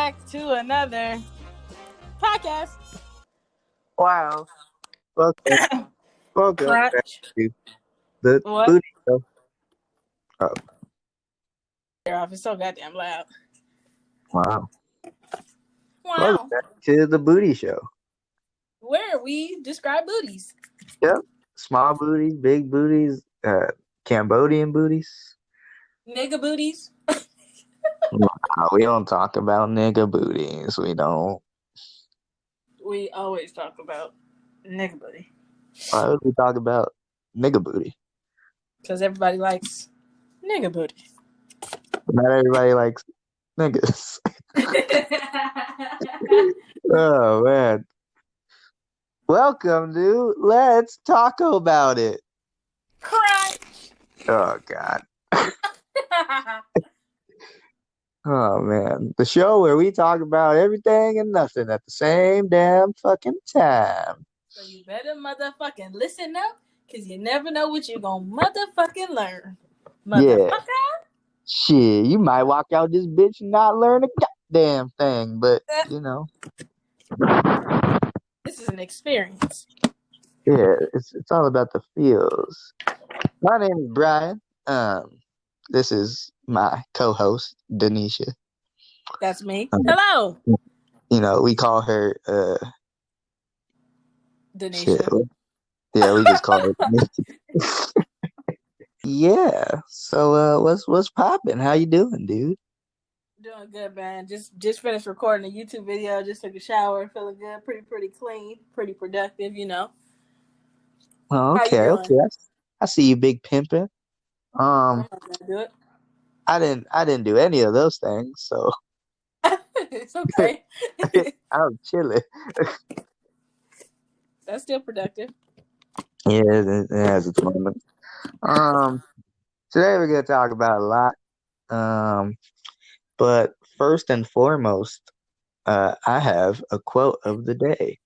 back to another podcast. Wow. Welcome back Crunch. to the What? Booty Show. Oh, It's so goddamn loud. wow. Welcome Wow. back to the Booty Show. Where we describe booties. Yep. Small booties, big booties, Cambodian booties. Nigga booties. Wow, we don't talk about nigga booties. We don't. We always talk about nigga booty. Why would we talk about nigga booty? Because everybody likes nigga booty. Not everybody likes niggas. Oh, man. Welcome to Let's Talk About It. Crunch. Oh, God. Oh, man. The show where we talk about everything and nothing at the same damn fucking time. So you better motherfucking listen up, because you never know what you're going to motherfucking learn. Motherfucker. Yeah. Shit, you might walk out this bitch and not learn a goddamn thing, but, you know. This is an experience. Yeah, it's all about the feels. My name is Brian. This is my co-host, Denisha. That's me. Hello. You know, we call her, Denisha. shit. Yeah, we just call her Denisha. Yeah. So, what's poppin'? How you doing, dude? Doing good, man. Just finished recording a YouTube video. Just took a shower. Feeling good. Pretty clean. Pretty productive, you know. Oh, okay, How you doing? okay. I see you, big pimpin'. I'm not gonna do it. I didn't do any of those things, so It's okay. I'm chilling. That's still productive. Yeah, it has its moments. Today we're gonna talk about a lot. But first and foremost, I have a quote of the day.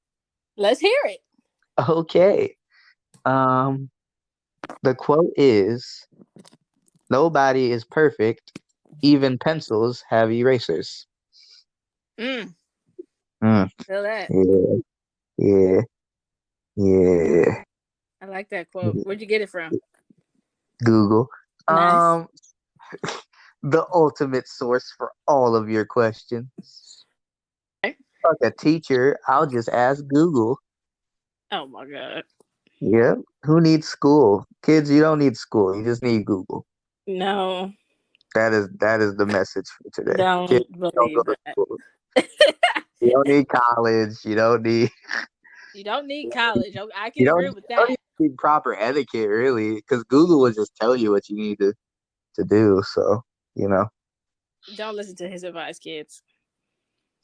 Let's hear it. Okay. The quote is, "Nobody is perfect. Even pencils have erasers." Mm. Feel that. Yeah. I like that quote. Where'd you get it from? Google. Nice. The ultimate source for all of your questions. Okay. Like a teacher, I'll just ask Google. Oh my god. Yeah. Who needs school? Kids, you don't need school. You just need Google. No. That is the message for today. Don't Kids, don't go believe to that. school. You don't need college. You don't need college. I you can don't agree with that. need proper etiquette, really, because Google will just tell you what you need to do. So, you know. Don't listen to his advice, kids.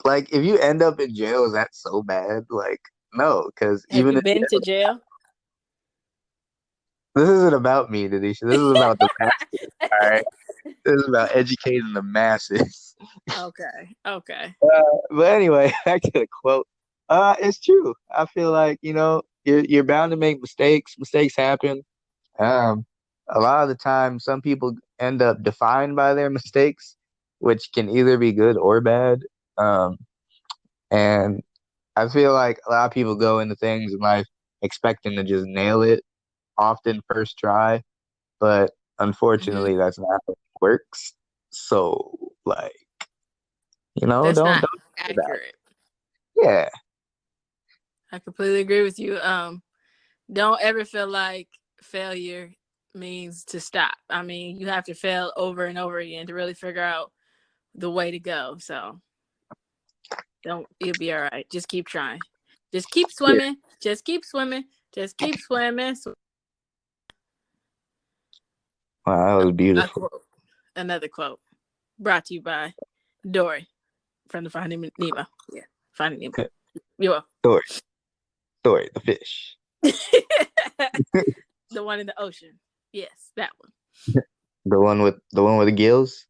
Like, if you end up in jail, is that so bad? Like, no, because Have even you if been to jail? this isn't about me, Denisha. This is about the masses. All right, this is about educating the masses. Okay. But anyway, back to the quote. It's true. I feel like, you know, you're bound to make mistakes. Mistakes happen. A lot of the time, some people end up defined by their mistakes, which can either be good or bad. And I feel like a lot of people go into things in life expecting to just nail it, often first try, but unfortunately, that's not how it works. So, like, you know, That's don't not do that. accurate. Yeah. I completely agree with you. Don't ever feel like failure means to stop. I mean, you have to fail over and over again to really figure out the way to go. So you'll be all right. Just keep trying. Just keep swimming. Yeah. Just keep swimming. Just keep swimming. Wow, that was beautiful. Another quote brought to you by Dory from the Finding Nemo. Yeah, Finding Nemo. You're Dory, the fish. The one in the ocean. Yes, that one. The one with the gills?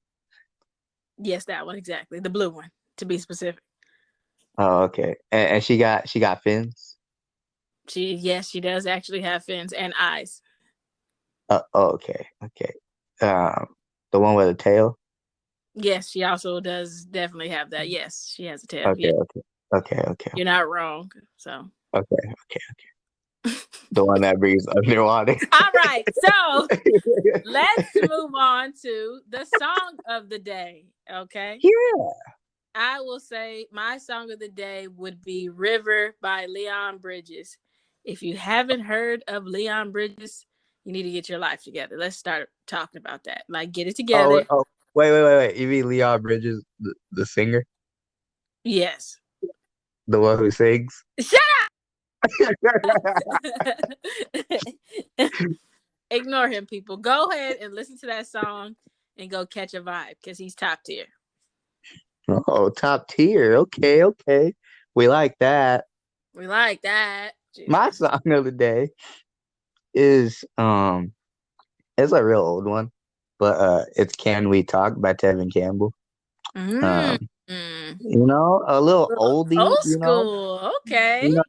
Yes, that one exactly. The blue one, to be specific. Oh, okay. And she got fins? She does actually have fins and eyes. Oh, okay. The one with a tail? Yes, she also does definitely have that. Yes, she has a tail. Okay, Yeah, okay, okay, okay, you're not wrong. So, okay, okay. The one that breathes underwater. all right. So let's move on to the song of the day. Okay. Yeah. I will say my song of the day would be River by Leon Bridges. If you haven't heard of Leon Bridges, you need to get your life together. Let's start talking about that. Like, get it Oh, together. oh, wait. You mean Leon Bridges, the singer, Yes. the one who sings? Shut up! Ignore him, people. Go ahead and listen to that song and go catch a vibe because he's top tier. Oh, top tier. Okay, okay. We like that. We like that. My Jesus. song of the day is it's a real old one, but it's "Can We Talk" by Tevin Campbell. Mm. Um, a little oldie, Old school. Okay. you know,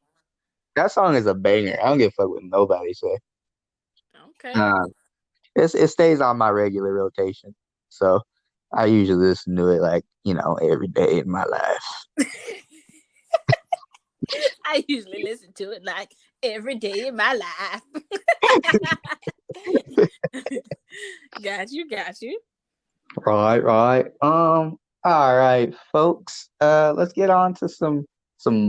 that song is a banger. I don't give a fuck what nobody say. Okay. Um, it stays on my regular rotation, so I usually listen to it like every day in my life. I usually listen to it like every day in my life. Got you, got you. Right, right. All right, folks. Let's get on to some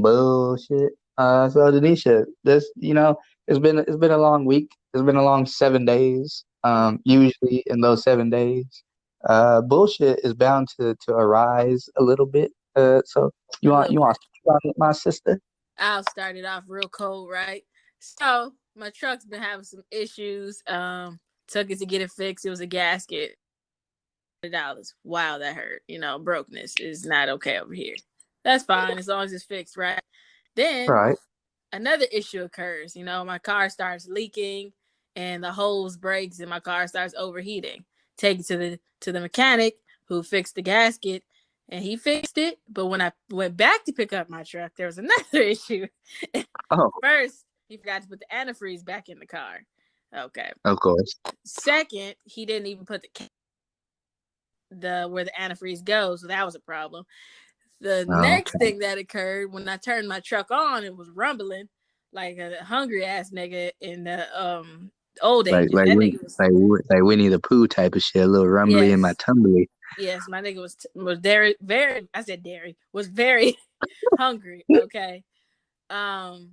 bullshit. So Denisha, it's been a long week. It's been a long 7 days. Yeah, Usually in those 7 days, bullshit is bound to arise a little bit. So you a want little you want bit. to start it, my sister? I'll start it off real cold, right? So my truck's been having some issues. Took it to get it fixed. It was a gasket. $100. Wow, that hurt. Brokenness is not okay over here. That's fine as long as it's fixed, right? Then Right. another issue occurs. My car starts leaking and the hose breaks and my car starts overheating. Take it to the mechanic who fixed the gasket and he fixed it. But when I went back to pick up my truck, there was another issue. Oh, First, he forgot to put the antifreeze back in the car. Okay. of course. Second, he didn't even put the where the antifreeze goes, so that was a problem. The Oh, next thing that occurred when I turned my truck on, it was rumbling like a hungry ass nigga in the old ages. That nigga was like Winnie the Pooh type of shit. A little rumbly in my yes, tumbly. yes. My nigga was very. I said dairy was very hungry. Okay, um,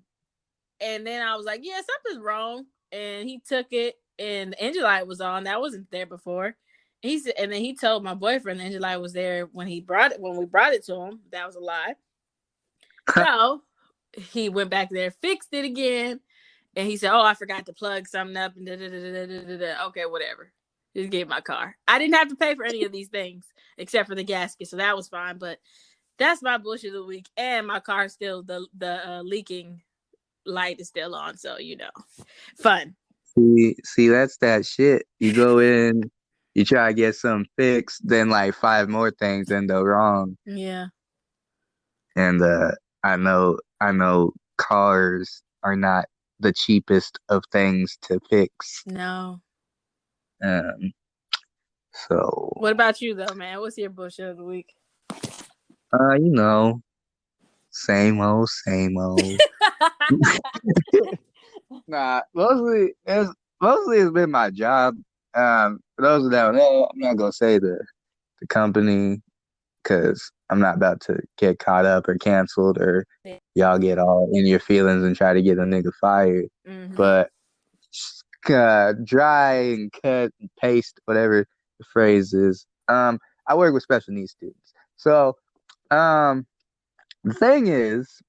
and then I was like, yeah, something's wrong, and he took it, and the engine light was on. That wasn't there before. He said, and then he told my boyfriend the engine light was there when we brought it to him. That was a lie. So he went back there, fixed it again, and he said, "Oh, I forgot to plug something up." And okay, whatever. Just gave my car. I didn't have to pay for any of these things except for the gasket, so that was fine. But that's my bullshit of the week, and my car still the leaking light is still on, so fun. See, that's that shit. You go in, you try to get something fixed, then like five more things end up wrong. Yeah. And I know cars are not the cheapest of things to fix. No. Um, so What about you though, man? What's your bullshit of the week? uh, you know, same old, same old. Nah, mostly it's been my job. For those that don't know, I'm not gonna say the company because I'm not about to get caught up or canceled or y'all get all in your feelings and try to get a nigga fired. Mm-hmm. But dry and cut and paste, whatever the phrase is. I work with special needs students. So, the thing is,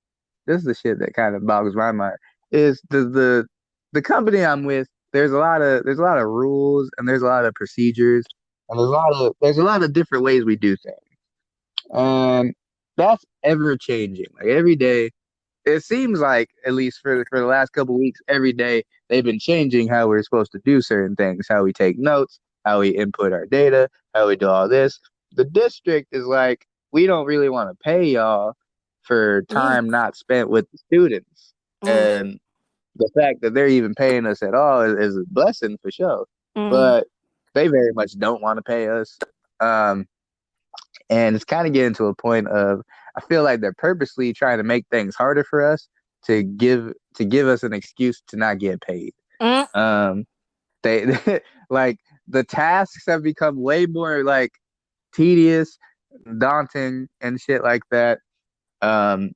this is the shit that kind of boggles my mind. Is the company I'm with? There's a lot of rules and there's a lot of procedures and there's a lot of different ways we do things. And that's ever changing. Like every day, it seems like at least for the last couple weeks, every day they've been changing how we're supposed to do certain things, how we take notes, how we input our data, how we do all this. The district is like, we don't really want to pay y'all for Ooh. time not spent with the students. Ooh. And the fact that they're even paying us at all is a blessing for sure. Mm. But they very much don't want to pay us. Um, And it's kind of getting to a point of I feel like they're purposely trying to make things harder for us to give us an excuse to not get paid. Mm. Um, they like the tasks have become way more like tedious, daunting, and shit like that. Um,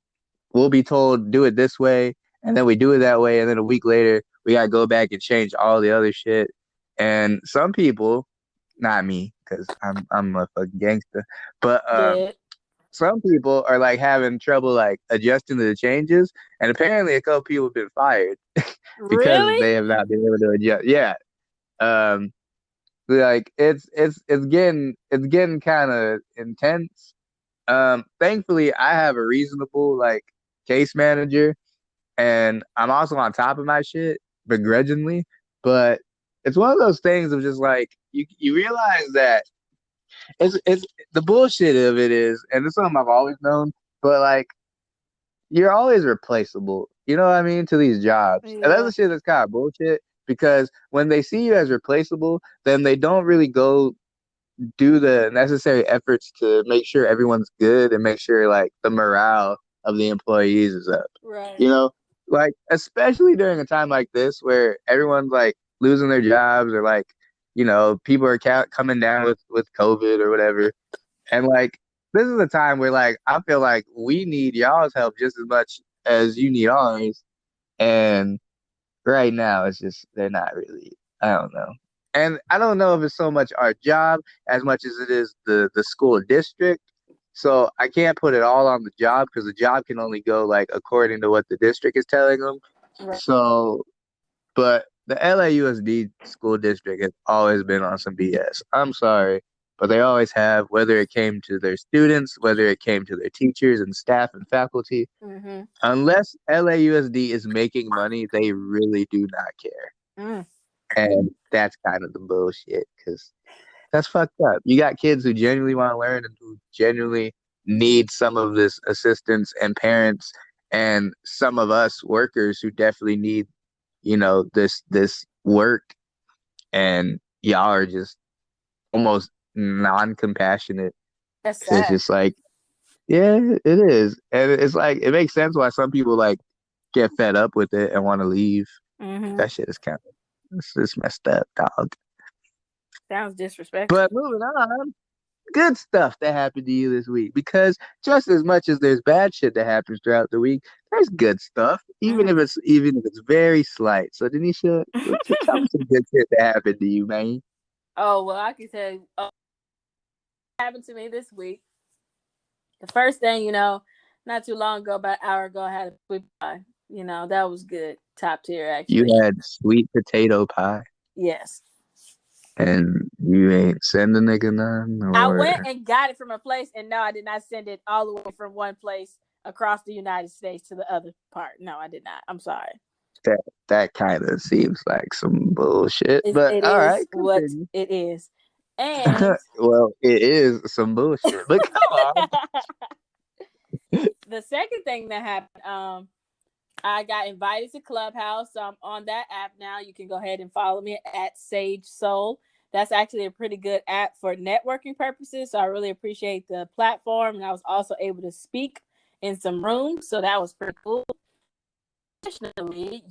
we'll be told do it this way, and then we do it that way, and then a week later we gotta go back and change all the other shit. And some people, not me, because I'm a fucking gangster, but Dead. some people are like having trouble like adjusting to the changes, and apparently a couple people have been fired because Really? they have not been able to adjust. Yeah, um, like it's getting kind of intense. Thankfully, I have a reasonable like case manager, and I'm also on top of my shit begrudgingly. But it's one of those things of just like you realize that it's the bullshit of it is, and it's something I've always known, but like you're always replaceable. You know what I mean? To these jobs. And that's Yeah. the shit that's kind of bullshit because when they see you as replaceable, then they don't really go do the necessary efforts to make sure everyone's good and make sure like the morale of the employees is up. Right. You know, like especially during a time like this where everyone's like losing their jobs or like, people are coming down with COVID or whatever. And like this is a time where like I feel like we need y'all's help just as much as you need ours. And right now it's just they're not really. I don't know. And I don't know if it's so much our job as much as it is the school district. So I can't put it all on the job because the job can only go like according to what the district is telling them. Right. So, but the LAUSD school district has always been on some BS. I'm sorry, but they always have, whether it came to their students, whether it came to their teachers and staff and faculty. Mm-hmm. Unless LAUSD is making money, they really do not care. Mm. And that's kind of the bullshit because that's fucked up. You got kids who genuinely want to learn and who genuinely need some of this assistance, and parents and some of us workers who definitely need, this work, and y'all are just almost non-compassionate. That's It's sad. just like, yeah, it is. And it's like it makes sense why some people like get fed up with it and want to leave. Mm-hmm. That shit is kind of it's messed up, dog. Sounds disrespectful. But moving on, good stuff that happened to you this week because just as much as there's bad shit that happens throughout the week, there's good stuff, even Mm-hmm. if it's very slight. So Denisha, tell me some good shit that happened to you, man. Oh well, I can tell you what happened to me this week. The first thing, not too long ago, about an hour ago, I had a sweet pie. That was good. Top tier, You actually. had sweet potato pie, Yes. and you ain't send a nigga none, I went or and got it from a place, and no, I did not send it all the way from one place across the United States to the other part. No, I did not. I'm sorry. that that kind of seems like some bullshit. But It all is right, what continue. it is. And Well, it is some bullshit, but come on. the second thing that happened, I got invited to Clubhouse. So I'm on that app now. You can go ahead and follow me at Sage Soul. That's actually a pretty good app for networking purposes. So I really appreciate the platform. And I was also able to speak in some rooms. So that was pretty cool. Additionally,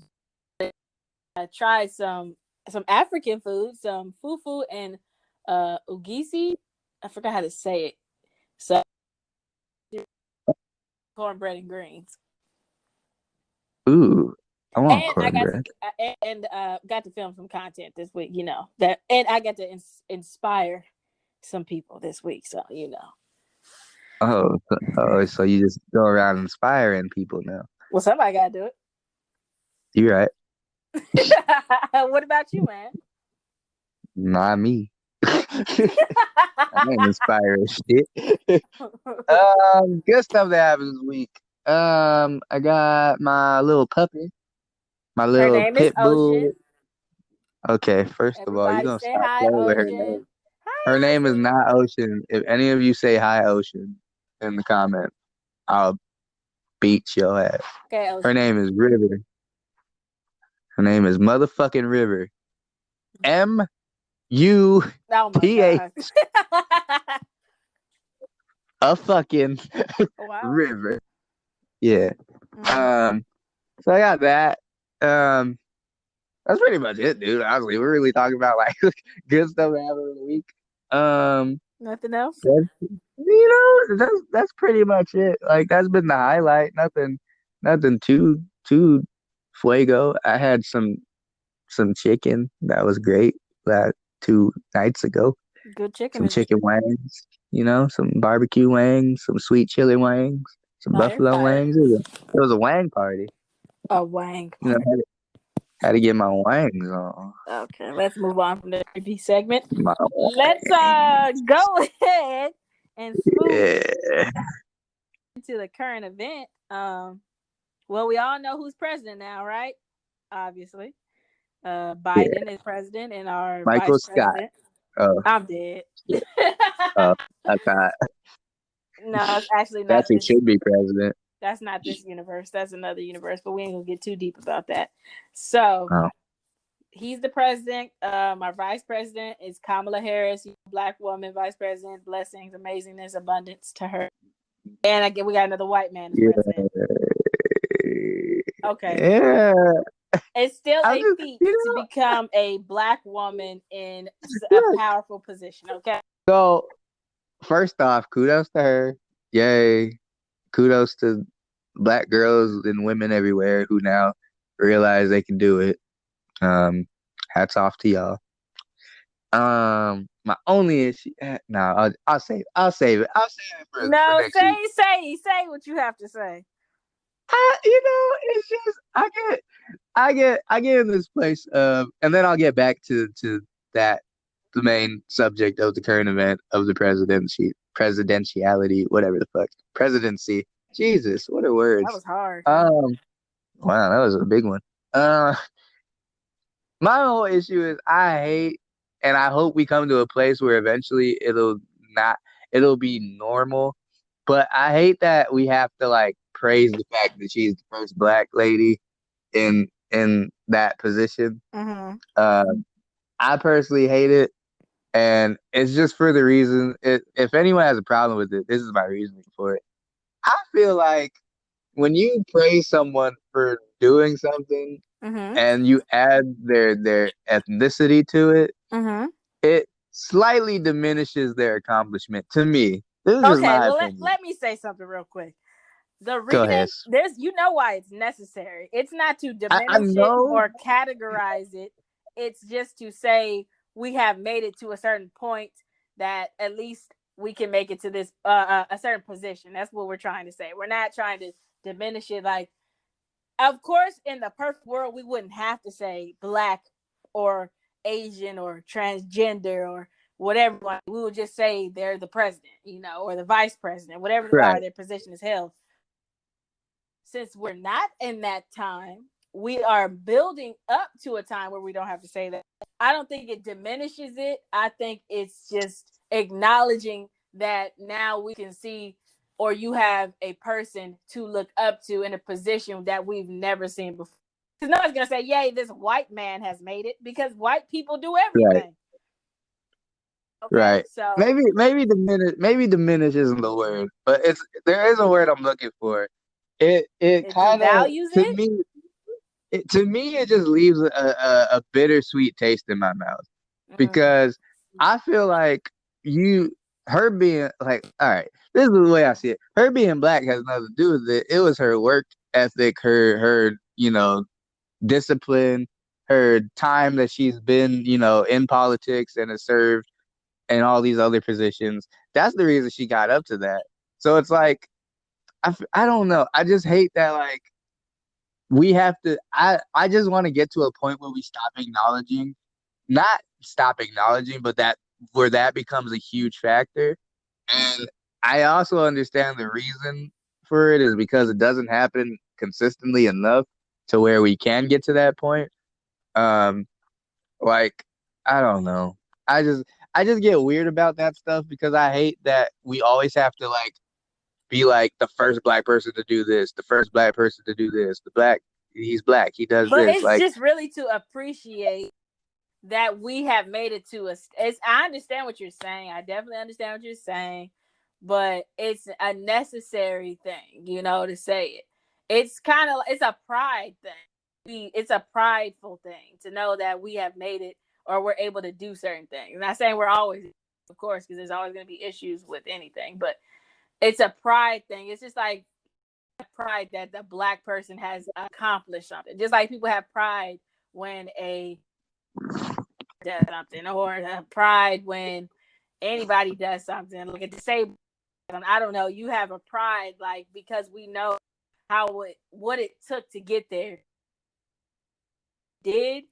I tried some African food, some fufu and ugisi. I forgot how to say it. So cornbread and greens. Ooh, I want And I got to cornbread. got to film some content this week. That, and I got to inspire some people this week. So So you just go around inspiring people now. well, somebody got to do You right? it. What about you, man? Not me. I ain't inspiring shit. Good stuff that happens this week. I got my little puppy, my Her little name is pit bull. Ocean. Okay, first of all, you Everybody gonna say stop hi, playing with her Ocean. name. Her Hi, name is Ocean. not Ocean. If any of you say hi, Ocean, in the comments, I'll beat your ass. Okay, Her Ocean. name is River. Her name is motherfucking River. M U Oh my T H. god. a fucking Wow. river. Yeah. Mm. Um. So I got that. Um. That's pretty much it, dude. Honestly, we're really talking about like good stuff that happened in the week. Um. Nothing else? That's, that's pretty much it. Like that's been the highlight. Nothing too fuego. I had some chicken that was great that 2 nights ago. Good chicken Some is chicken wings, some barbecue wings, some sweet chili wings, some fire, buffalo fire. wings. It was a wang party. A wang You know, party. had to get my wangs on. Okay, let's move on from the creepy segment. My Let's wangs. go ahead and smooth Yeah. into the current event. Well, we all know who's president now, right? Obviously. Yeah. Biden is president and our Michael vice Scott. president. Oh, I'm dead. shit. Oh, I thought No, it's actually that's not who this. should be president. That's not this universe. That's another universe, but we ain't gonna get too deep about that. So Oh, he's the president. Our vice president is Kamala Harris, black woman, vice president. Blessings, amazingness, abundance to her. And again, we got another white man as president. yeah. Okay. Yeah. It's still I'm a just, feat to become a black woman in a look. powerful position. Okay. So, first off, kudos to her. Yay. Kudos to black girls and women everywhere who now realize they can do it. Um, Hats off to y'all. My only issue, no, I'll save it for No, next week. say what you have to say. It's just I get in this place of, and then I'll get back to that the main subject of the current event of the presidentiality, whatever the fuck, presidency. Jesus, what are That words? was hard. Um, wow, that was a big one. Uh, my whole issue is I hate, and I hope we come to a place where eventually not, it'll be normal. But I hate that we have to like praise the fact that she's the first black lady in that position. Mm-hmm. Um, I personally hate it, and it's just for the reason. If anyone has a problem with it, this is my reasoning for it. I feel like when you praise someone for doing something Mm-hmm. and you add their ethnicity to it, Mm-hmm. it slightly diminishes their accomplishment. To me, this is just Okay, my well opinion. let me say something real quick. The Go reason ahead. there's why it's necessary. It's not to I diminish it know. or categorize it. It's just to say we have made it to a certain point that at least we can make it to this a certain position. That's what we're trying to say. We're not trying to diminish it. Like, of course, in the perfect world, we wouldn't have to say black or Asian or transgender or whatever. We would just say they're the president, or the vice president, whatever they are, Right, their position is held. Since we're not in that time, we are building up to a time where we don't have to say that. I don't think it diminishes it. I think it's just acknowledging that now we can see, or you have a person to look up to in a position that we've never seen before. Because no one's going to say, yay, this white man has made it, because white people do right, everything. Okay, right. so Maybe diminish isn't the word, but there is a word I'm looking for. It it kind of devalues it. to me it just leaves a bittersweet taste in my mouth Mm, because I feel like her being like, all right, this is the way I see it. Her being black has nothing to do with it. It was her work ethic, her discipline, her time that she's been in politics and has served and all these other positions. That's the reason she got up to that. So it's like I don't know. I just hate that like we have to. I just want to get to a point where we stop acknowledging, not stop acknowledging, but that where that becomes a huge factor. And I also understand the reason for it is because it doesn't happen consistently enough to where we can get to that point. Um, like I don't know. I just I just get weird about that stuff because I hate that we always have to like be like the first black person to do this, the first black person to do this, he's black, he does but this. it's Like, just really to appreciate that we have made it to us. I understand what you're saying. I definitely understand what you're saying. but it's a necessary thing, to say it. It's kind of it's a pride thing. It's a prideful thing to know that we have made it or we're able to do certain things. I'm not saying we're always, of course, because there's always going to be issues with anything, but it's a pride thing. It's just like pride that the black person has accomplished something. Just like people have pride when a does something, or pride when anybody does something. Like a disabled, I don't know. You have a pride, like because we know what it took to get there. Did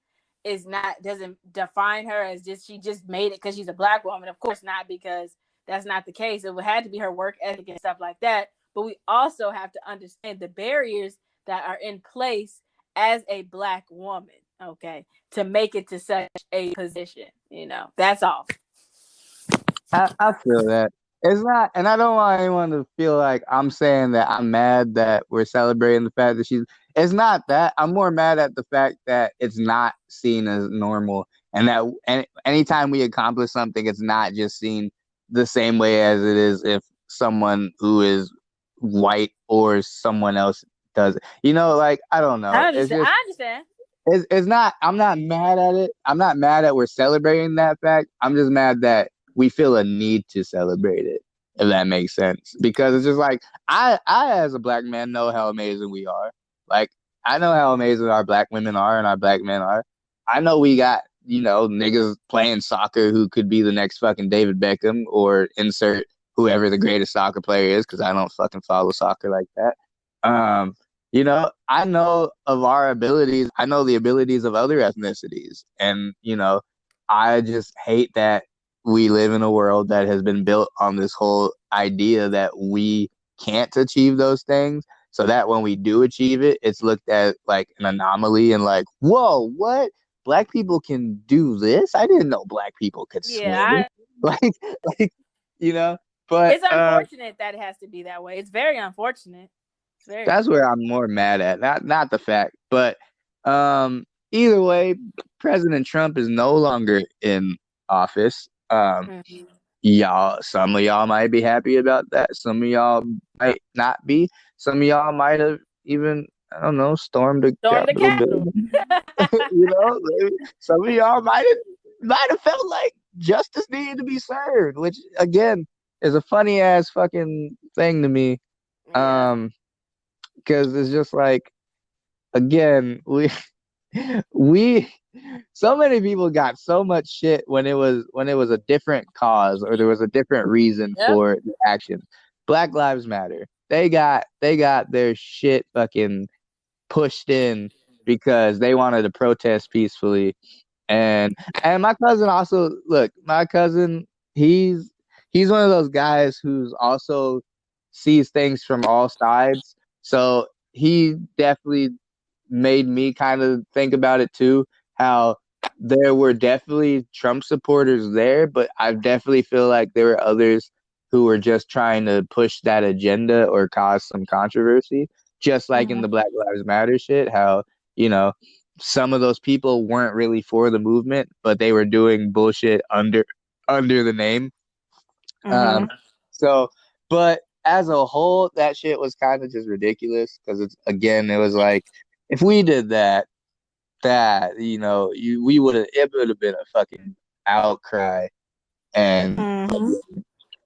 is not doesn't define her as just she just made it because she's a black woman. Of course not, because that's not the case. It would had to be her work ethic and stuff like that. But we also have to understand the barriers that are in place as a black woman, okay, to make it to such a position. That's all. I feel that. It's not, and I don't want anyone to feel like I'm saying that I'm mad that we're celebrating the fact that she's. It's not that. I'm more mad at the fact that it's not seen as normal, and that anytime we accomplish something, it's not just seen the same way as it is if someone who is white or someone else does it. Like I don't know. I It's understand. just I understand. it's not. I'm not mad at it. I'm not mad that we're celebrating that fact. I'm just mad that we feel a need to celebrate it, if that makes sense. Because it's just like I as a black man know how amazing we are. Like I know how amazing our black women are and our black men are. I know we got, niggas playing soccer who could be the next fucking David Beckham or insert whoever the greatest soccer player is, because I don't fucking follow soccer like that. Um, I know of our abilities. I know the abilities of other ethnicities. And, I just hate that we live in a world that has been built on this whole idea that we can't achieve those things. So that when we do achieve it, it's looked at like an anomaly and like, whoa, what? Black people can do this? I didn't know black people could swim. Yeah, Like, like, you know, but it's unfortunate that it has to be that way. It's very unfortunate. It's very that's where I'm more mad at. Not the fact, but either way, President Trump is no longer in office. Mhm. Some of y'all might be happy about that. Some of y'all might not be. Some of y'all might have even, I don't know, stormed the Storm the Capitol Capitol. building. Some of y'all might have felt like justice needed to be served, which again is a funny ass fucking thing to me. Yeah. Because it's just like, again, we so many people got so much shit when it was a different cause or there was a different reason Yep. for the action. Black Lives Matter. They got their shit fucking pushed in because they wanted to protest peacefully. And my cousin also, look, my cousin, he's one of those guys who's also sees things from all sides. So he definitely made me kind of think about it too, how there were definitely Trump supporters there, but I definitely feel like there were others who were just trying to push that agenda or cause some controversy, just like in Mhm. the Black Lives Matter shit, how, you know, some of those people weren't really for the movement, but they were doing bullshit under the name. Um, Mhm. so, but as a whole, that shit was kind of just ridiculous because it was like if we did that, we it would have been a fucking outcry, and Mhm.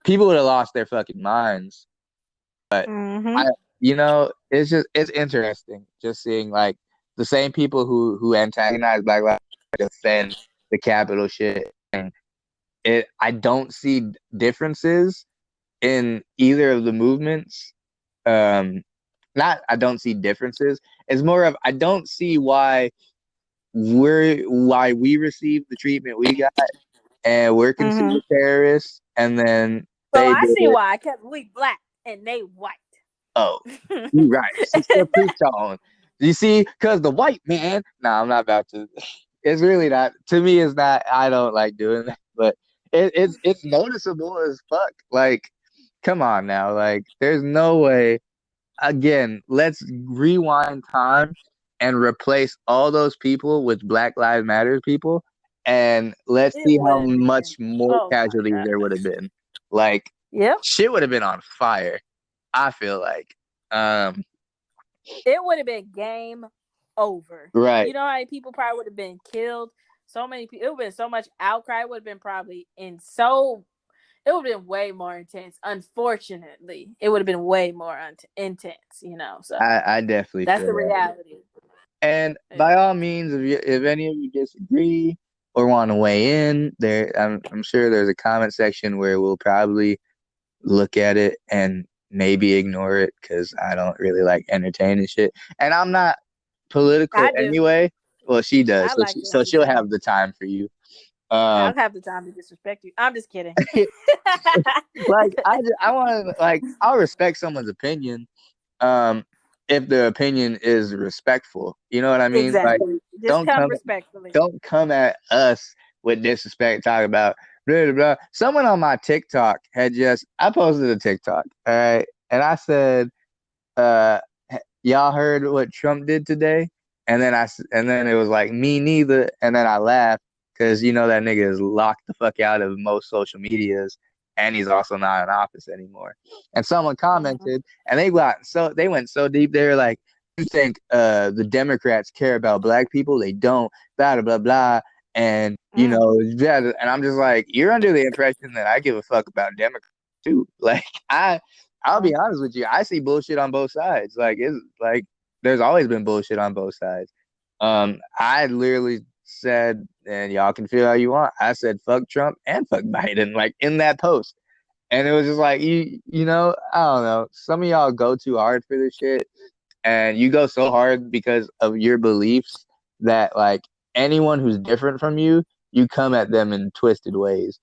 people would have lost their fucking minds. I, Mhm. it's interesting just seeing like the same people who antagonize Black Lives Matter defend the Capitol shit, and I don't see differences in either of the movements. Um, not I don't see differences. It's more of I don't see why we received the treatment we got and we're Mhm. considered terrorists, and then So they I did see it. why, because we black and they white. Oh, you right. Sister Peace Tone. You see, because the white man. No, I'm not about to. It's really not. To me, it's not. I don't like doing that, but it's noticeable as fuck. Like, come on now. Like, there's no way. Again, let's rewind time and replace all those people with Black Lives Matter people, and let's It see how would have been. much more Oh my casualties there would god. have been. Like, Yep. shit would have been on fire. I feel like, um, It would have been game over. right. You know how many people probably would have been killed? So many people. It would have been so much outcry. It would have been probably in so. It would have been way more intense. Unfortunately, it would have been way more intense. You know, so I definitely that's feel the that. reality. And by Yeah. all means, if any of you disagree or want to weigh in, I'm sure there's a comment section where we'll probably look at it and maybe ignore it because I don't really like entertaining shit. And I'm not political I do. anyway. Well, she does, I so like she'll entertaining. have the time for you. Um, I'll have the time to disrespect you. I'm just kidding. like I want to like I'll respect someone's opinion, um, if the opinion is respectful. You know what I mean? Like, Exactly. Just don't come come respectfully. don't come at us with disrespect. Talk about blah blah blah. Someone on my TikTok had just I posted a TikTok, all right, and I said, uh, y'all heard what Trump did today? And then it was like me neither. And then I laughed because you know that nigga is locked the fuck out of most social medias, and he's also not in office anymore. And someone Mhm. commented, and they went so deep. They were like, "You think the Democrats care about black people? They don't." Blah blah blah blah. And you Mm. know, yeah. And I'm just like, you're under the impression that I give a fuck about Democrats too. Like I'll be honest with you. I see bullshit on both sides. Like it's like there's always been bullshit on both sides. I literally said, and y'all can feel how you want. I said fuck Trump and fuck Biden, like in that post. And it was just like you know, I don't know. Some of y'all go too hard for this shit, and you go so hard because of your beliefs that like anyone who's different from you, you come at them in twisted ways.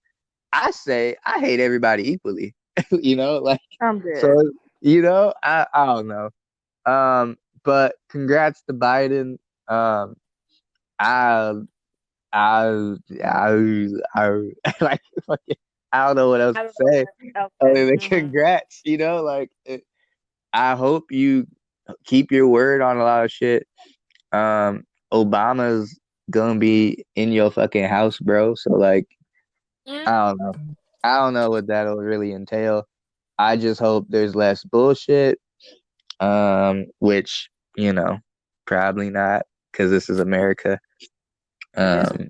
I say I hate everybody equally. You know, like I'm good. so you know, I don't know. But congrats to Biden. Um, I I like fucking, I don't know what else I to don't know say what. Okay. other than Mm-hmm. congrats. You know, like I hope you keep your word on a lot of shit. Obama's gonna be in your fucking house, bro. So like, Mm. I don't know. I don't know what that'll really entail. I just hope there's less bullshit. Which, you know, probably not because this is America. It is. Um,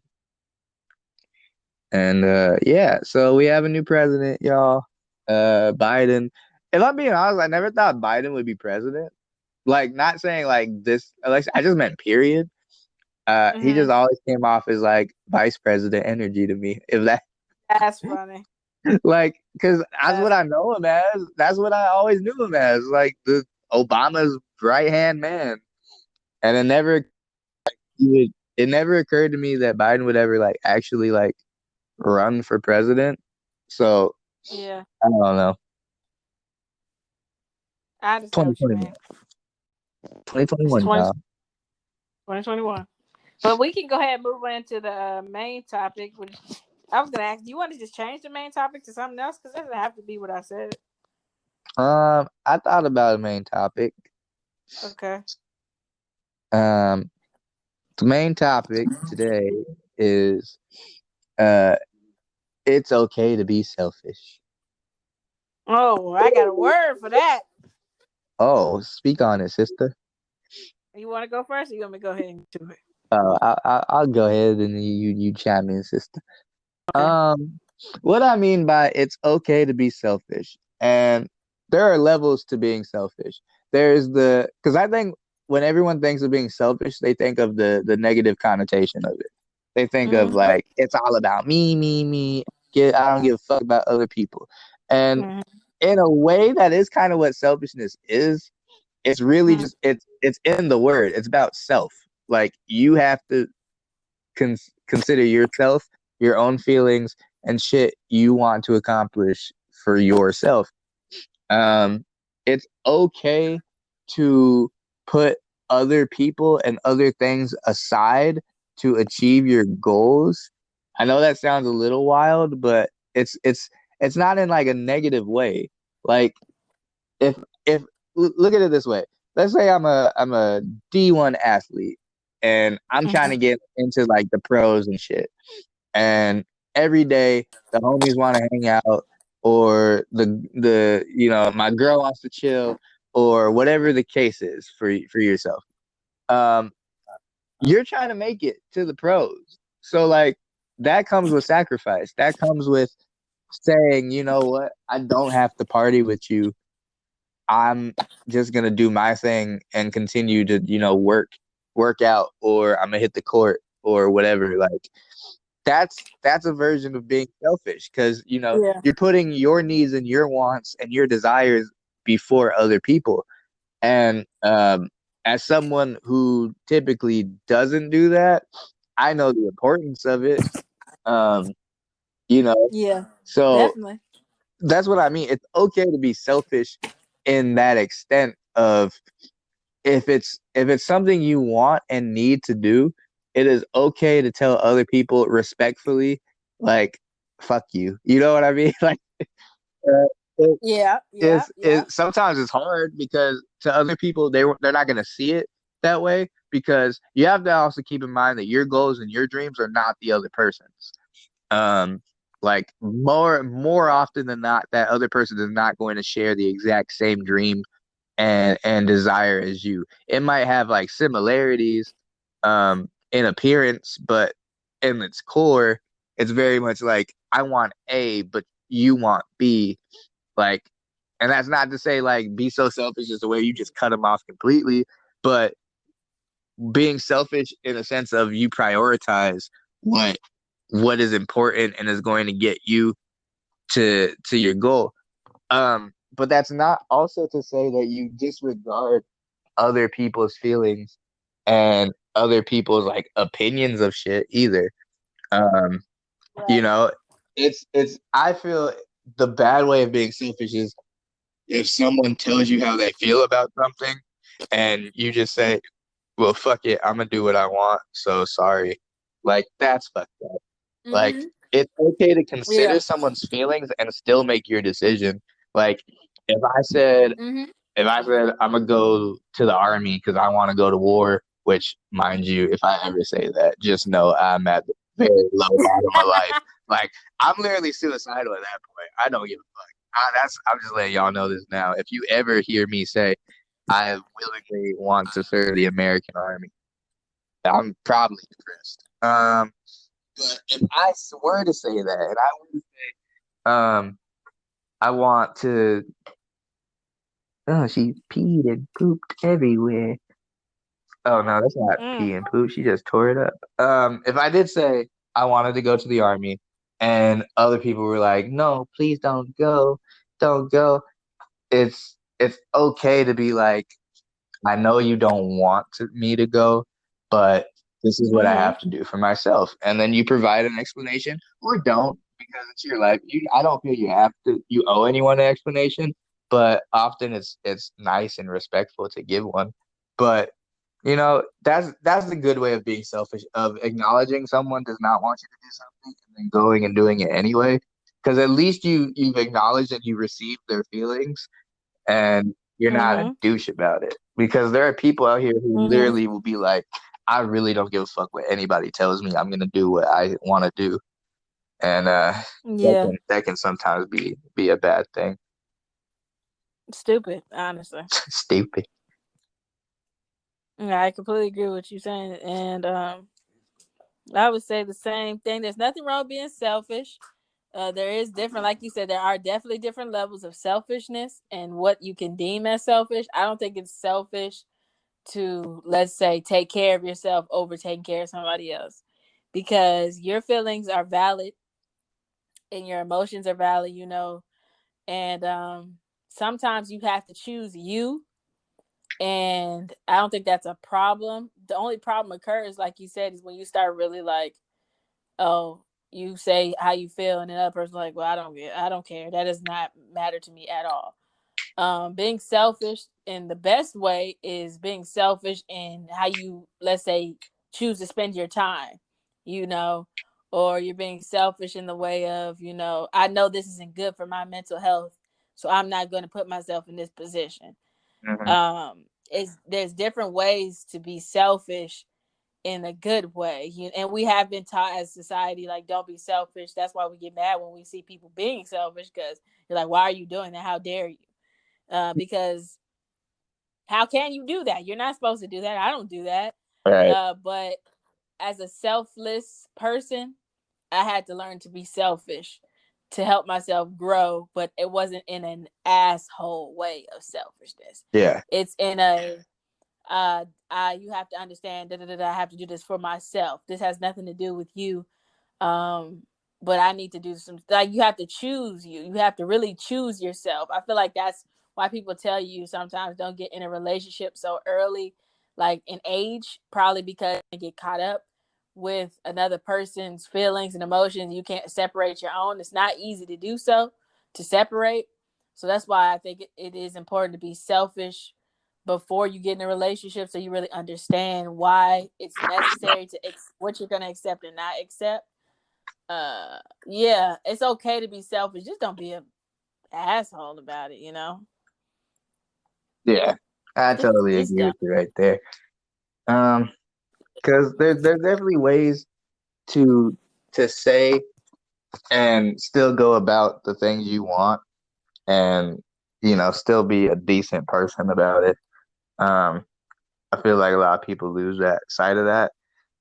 and yeah, so we have a new president, y'all. Biden. If I'm being honest, I never thought Biden would be president. Like, not saying like this, like, I just meant period. He Mm-hmm. just always came off as like vice president energy to me. If that, That's funny. like, because that's what That's I know him as. That's what I always knew him as, like the Obama's right hand man. And it never occurred to me that Biden would ever like actually like run for president. So yeah. I don't know. I understand what you 2021. mean. It's 2021, 20, y'all. 2021. But we can go ahead and move on to the main topic. Which I was gonna ask. Do you want to just change the main topic to something else? Because it doesn't have to be what I said. I thought about a main topic. Okay. Um, the main topic today is uh, it's okay to be selfish. Oh, I got a word for that. Oh, speak on it, sister. You want to go first, or you want me to go ahead and do it? I'll go ahead and you chime in, sister. Okay. Um, what I mean by it's okay to be selfish, and there are levels to being selfish. There's the because I think when everyone thinks of being selfish, they think of the negative connotation of it. They think of Mm-hmm. like it's all about me, me, me. I don't give a fuck about other people. And Mm-hmm. in a way, that is kind of what selfishness is. It's really Mm-hmm. just it's in the word. It's about self. Like you have to consider yourself, your own feelings, and shit you want to accomplish for yourself. Um, it's okay to put other people and other things aside to achieve your goals. I know that sounds a little wild, but it's not in like a negative way. Like if if look at it this way. Let's say I'm a D1 athlete and I'm trying to get into like the pros and shit. And every day the homies want to hang out. or the my girl wants to chill, or whatever the case is for yourself. Um, you're trying to make it to the pros. So like that comes with sacrifice. That comes with saying, you know what, I don't have to party with you. I'm just gonna do my thing and continue to, work out, or I'm gonna hit the court or whatever. Like that's a version of being selfish because Yeah. you're putting your needs and your wants and your desires before other people. And as someone who typically doesn't do that, I know the importance of it. Um, you know, Yeah. so Definitely. that's what I mean. It's okay to be selfish in that extent of if it's something you want and need to do, it is okay to tell other people respectfully, like, fuck you. You know what I mean? Like, it Yeah. Yeah. is Yeah. sometimes it's hard because to other people they're not gonna see it that way because you have to also keep in mind that your goals and your dreams are not the other person's. Um, like more often than not, that other person is not going to share the exact same dream and desire as you. It might have like similarities in appearance, but in its core, it's very much like I want A, but you want B. Like, and that's not to say like be so selfish as the way you just cut them off completely, but being selfish in a sense of you prioritize what is important and is going to get you to your goal. But that's not also to say that you disregard other people's feelings and other people's like opinions of shit either. Um, you Right. know, it's I feel the bad way of being selfish is if someone tells you how they feel about something and you just say, well, fuck it, I'm gonna do what I want, so sorry. Like that's fucked up. Like Mhm. it's okay to consider Yeah. someone's feelings and still make your decision. Like if I said Mhm. if I said I'm gonna go to the army because I want to go to war, which, mind you, if I ever say that, just know I'm at the very low bottom of life. Like I'm literally suicidal at that point. I don't give a fuck. I'm just letting y'all know this now. If you ever hear me say I willingly want to serve the American army, I'm probably depressed. But if I were to say that, and I were to say, I want to. Oh, she peed and pooped everywhere. Oh no, that's not pee Mm. and poop. She just tore it up. If I did say I wanted to go to the army, and other people were like, "No, please don't go, don't go." It's okay to be like, I know you don't want me to go, but this is what I Mhm. have to do for myself. And then you provide an explanation or don't because it's your life. I don't feel you owe anyone an explanation, but often it's nice and respectful to give one. But that's the good way of being selfish, of acknowledging someone does not want you to do something and then going and doing it anyway. Because at least you've acknowledged that you received their feelings and you're not a Mhm. douche about it. Because there are people out here who Mhm. literally will be like, I really don't give a fuck what anybody tells me. I'm gonna do what I want to do, and Yeah. that can sometimes be a bad thing. Stupid, honestly. Stupid. Yeah, I completely agree with what you're saying, and I would say the same thing. There's nothing wrong with being selfish. There is different, like you said, there are definitely different levels of selfishness and what you can deem as selfish. I don't think it's selfish to, let's say, take care of yourself over taking care of somebody else, because your feelings are valid and your emotions are valid, and sometimes you have to choose you. And I don't think that's a problem. The only problem occurs, like you said, is when you start really like, oh, you say how you feel, and another person's like, well, I don't care. That does not matter to me at all. Being selfish in the best way is being selfish in how you, let's say, choose to spend your time, you know, or you're being selfish in the way of, I know this isn't good for my mental health, so I'm not going to put myself in this position. Hmm. There's different ways to be selfish in a good way. And we have been taught as society, like, don't be selfish. That's why we get mad when we see people being selfish, because you're like, why are you doing that? How dare you? Because how can you do that? You're not supposed to do that. I don't do that. Right. But as a selfless person, I had to learn to be selfish to help myself grow, but it wasn't in an asshole way of selfishness. Yeah. It's in a you have to understand that I have to do this for myself. This has nothing to do with you. Um, but I need to do some, like, you have to choose you. You have to really choose yourself. I feel like that's why people tell you sometimes don't get in a relationship so early, like in age, probably because they get caught up with another person's feelings and emotions. You can't separate your own. It's not easy to do so, to separate. So that's why I think it is important to be selfish before you get in a relationship, so you really understand why it's necessary to what you're going to accept and not accept. Yeah, it's okay to be selfish. Just don't be an asshole about it, you know? Yeah. I totally Just agree don't. with you right there. Um, because there's definitely ways to say and still go about the things you want and still be a decent person about it. Um, I feel like a lot of people lose that sight of that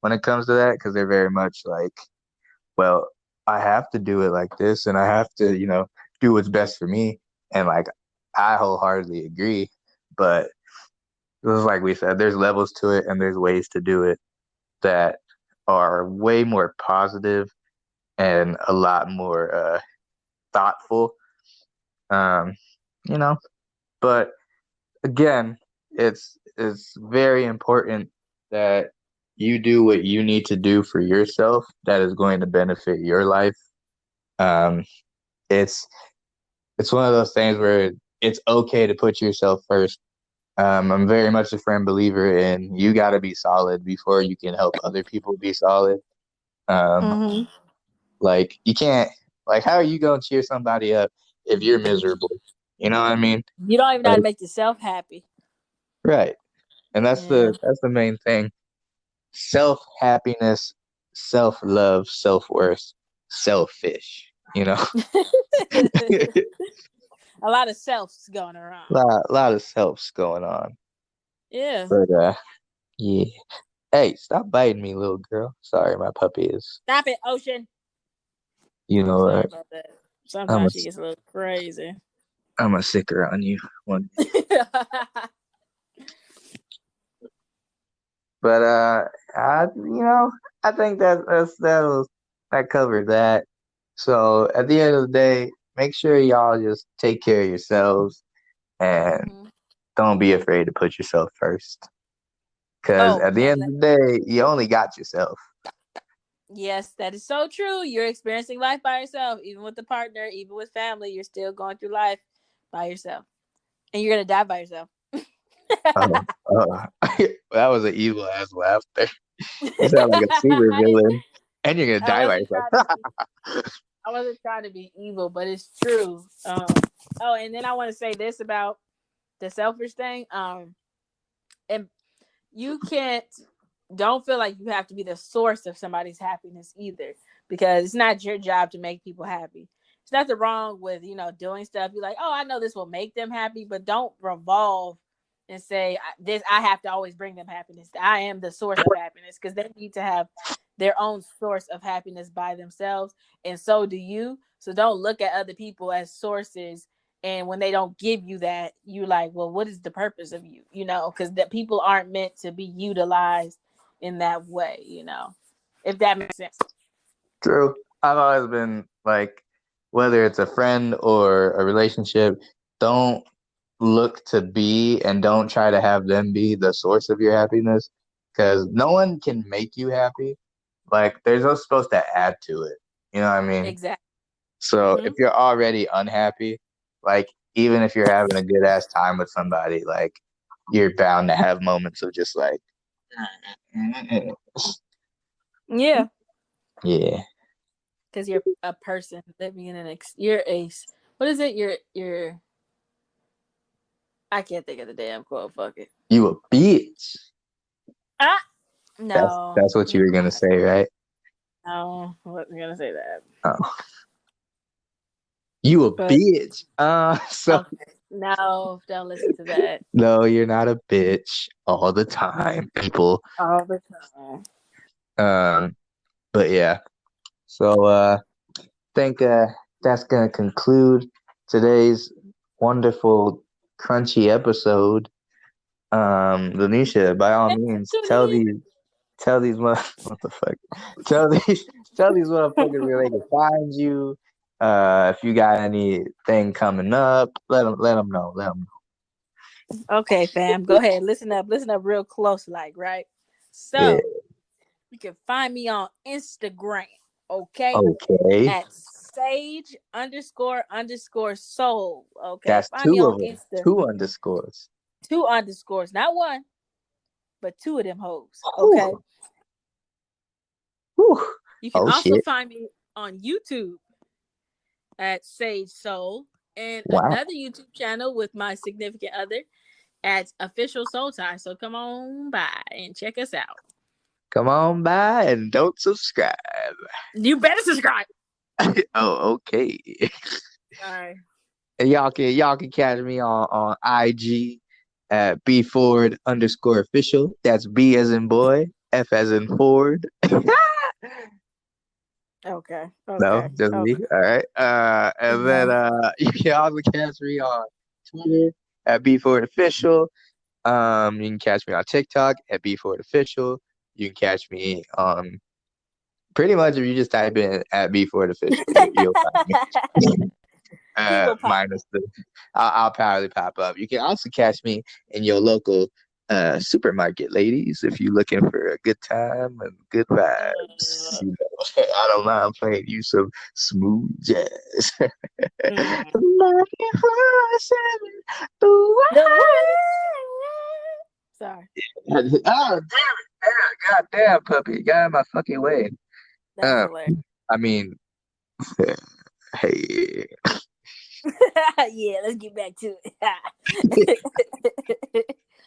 when it comes to that because they're very much like, well, I have to do it like this and I have to, do what's best for me. And like, I wholeheartedly agree. But it was like we said, there's levels to it and there's ways to do it that are way more positive and a lot more thoughtful. Um, you know, but again, it's very important that you do what you need to do for yourself that is going to benefit your life. Um, it's it's one of those things where it's okay to put yourself first. I'm very much a firm believer in you got to be solid before you can help other people be solid. Um, Mm-hmm. like you can't, like, how are you going to cheer somebody up if you're miserable? You know what I mean? You don't even know how to Like, make yourself happy. right. And Yeah. that's the main thing. Self happiness, self love, self worth, selfish. A A lot of selves going around. lot of selves going on. Yeah. But yeah. Hey, stop biting me, little girl. Sorry, my puppy is. Stop it, Ocean. You know Sorry what? about that. I'm a Sometimes she gets a little crazy. I'm a sicker on you one day. But I think that covers that. So at the end of the day, make sure y'all just take care of yourselves and Mm-hmm. don't be afraid to put yourself first. Because Oh, at the end of the day, you only got yourself. yes, that is so true. You're experiencing life by yourself, even with a partner, even with family. You're still going through life by yourself, and you're gonna die by yourself. Oh, that was an evil ass laughter. You sound like a super villain, and you're gonna I die by wasn't yourself. trying to be. I wasn't trying to be evil, but it's true. Oh, and then I want to say this about the selfish thing. And you can't, don't feel like you have to be the source of somebody's happiness either, because it's not your job to make people happy. There's nothing wrong with, doing stuff. You're like, oh, I know this will make them happy, but don't revolve and say this, I have to always bring them happiness. I am the source of happiness, because they need to have their own source of happiness by themselves, and so do you. So don't look at other people as sources, and when they don't give you that, you like, well, what is the purpose of you? Because that people aren't meant to be utilized in that way, if that makes sense. True. I've always been like, whether it's a friend or a relationship, don't look to be and don't try to have them be the source of your happiness because no one can make you happy. Like, they're just supposed to add to it. You know what I mean? Exactly. So if Mm-hmm. you're already unhappy, like, even if you're having a good ass time with somebody, like, you're bound to have moments of just like, Yeah, yeah, because you're a person living in you're a, what is it? You're I can't think of the damn quote. Fuck it. you a bitch. Ah, No, That's what you you're were gonna not. say, right? No, I wasn't gonna say that. Oh, you a But bitch. So okay, no, don't listen to that no, you're not a bitch all the time, people. all the time. Um, but yeah. So think that's gonna conclude today's wonderful crunchy episode. Lanisha, by all Thanks for means, tuning in. tell these what the fuck, tell these tell these motherfuckers where they can find you. If you got anything coming up, let them know. Let them Okay, fam, go ahead. Listen up, real close, like right. know. Yeah. So you can find me on Instagram. Okay, Okay. at sage__soul. Okay, That's find me two on of them. Insta. Two underscores. Two underscores, not one, but two of them hoes. Okay. Whew, whew. You can Oh also shit. find me on YouTube at Sage Soul and Wow. another YouTube channel with my significant other at Official Soul Tie. So come on by and check us out. Come on by and don't subscribe. You better subscribe. Oh, okay. All right. And y'all can catch me on IG at bford_official. That's B as in boy, F as in Ford. Okay. No, Okay. just me. Okay. All right. And then Yeah. you can also catch me on Twitter at bford_official. You can catch me on TikTok at bford_official. You can catch me on pretty much if you just type in at bford_official, you'll find me. He will pop up. Minus the, I'll probably pop up. You can also catch me in your local supermarket, ladies, if you're looking for a good time and good vibes. Uh, You know, I don't mind playing you some smooth jazz. mm. 94/7, the The Sorry. world. Oh, damn it. Yeah, goddamn, puppy. Got in my fucking way. That's Uh, hilarious. I mean, hey. Yeah, let's get back to it.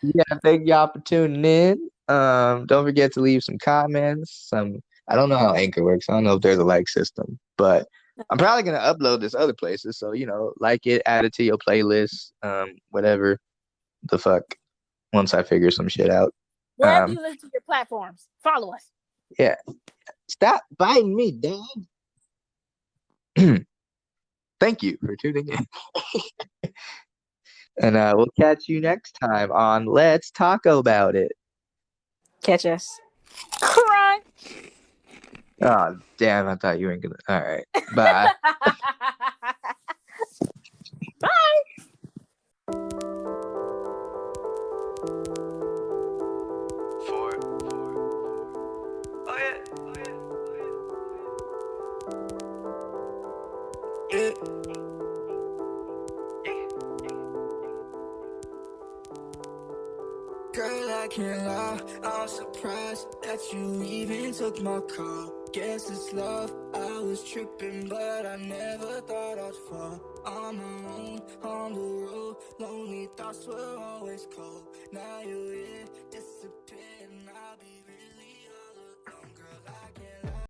Yeah, thank y'all for tuning in. Don't forget to leave some comments. I don't know how Anchor works. I don't know if there's a like system, but I'm probably gonna upload this other places. So, like it, add it to your playlist, whatever the fuck, once I figure some shit out. Wherever Um, you listen to your platforms, follow us. yeah. Stop biting me, dog. Thank you for tuning in. And we'll catch you next time on Let's Talk About It. Catch us. Crunch. Oh, damn, I thought you weren't gonna. All right. Bye. Bye. Oh yeah, oh yeah, oh yeah, Girl, I can't lie, I'm surprised that you even took my call. Guess it's love, I was tripping, but I never thought I'd fall. On my own, on the road, lonely thoughts were always cold. Now you're here, disappearing, I'll be